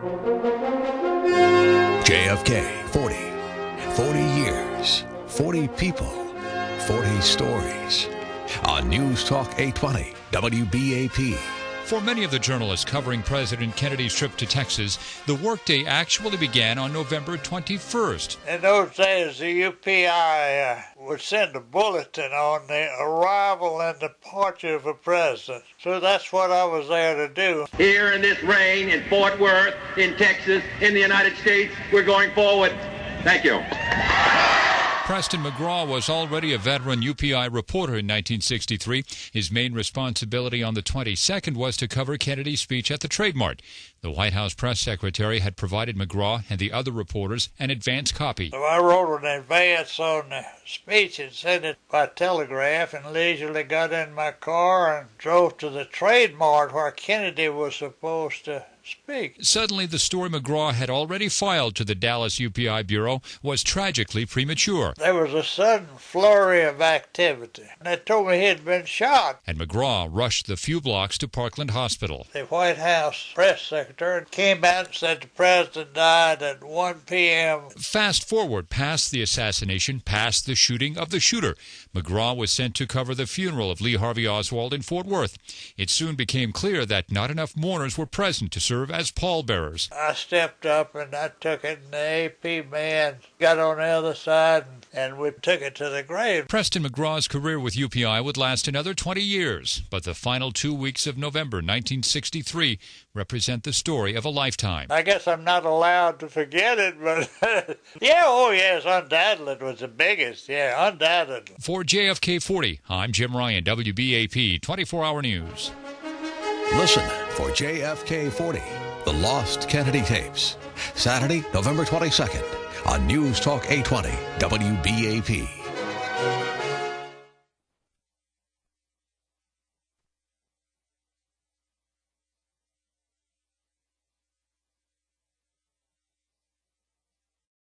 JFK 40 years, 40 people, 40 stories. On News Talk 820 WBAP. For many of the journalists covering President Kennedy's trip to Texas, the workday actually began on November 21st. In those days, the UPI would send a bulletin on the arrival and departure of a president. So that's what I was there to do. Here in this rain in Fort Worth, in Texas, in the United States, we're going forward. Thank you. Preston McGraw was already a veteran UPI reporter in 1963. His main responsibility on the 22nd was to cover Kennedy's speech at the Trade Mart. The White House press secretary had provided McGraw and the other reporters an advance copy. So I wrote an advance on the speech and sent it by telegraph, and leisurely got in my car and drove to the Trade Mart where Kennedy was supposed to speak. Suddenly, the story McGraw had already filed to the Dallas UPI Bureau was tragically premature. There was a sudden flurry of activity, and they told me he had been shot. And McGraw rushed the few blocks to Parkland Hospital. The White House press secretary came out and said the president died at 1 p.m. Fast forward past the assassination, past the shooting of the shooter. McGraw was sent to cover the funeral of Lee Harvey Oswald in Fort Worth. It soon became clear that not enough mourners were present to serve as pallbearers. I stepped up and I took it, and the AP man got on the other side, and we took it to the grave. Preston McGraw's career with UPI would last another 20 years, but the final 2 weeks of November 1963 represent the story of a lifetime. I guess I'm not allowed to forget it, but yes, undoubtedly it was the biggest, undoubtedly. For JFK 40, I'm Jim Ryan, WBAP 24-Hour News. Listen for JFK 40, The Lost Kennedy Tapes, Saturday, November 22nd on News Talk 820 WBAP.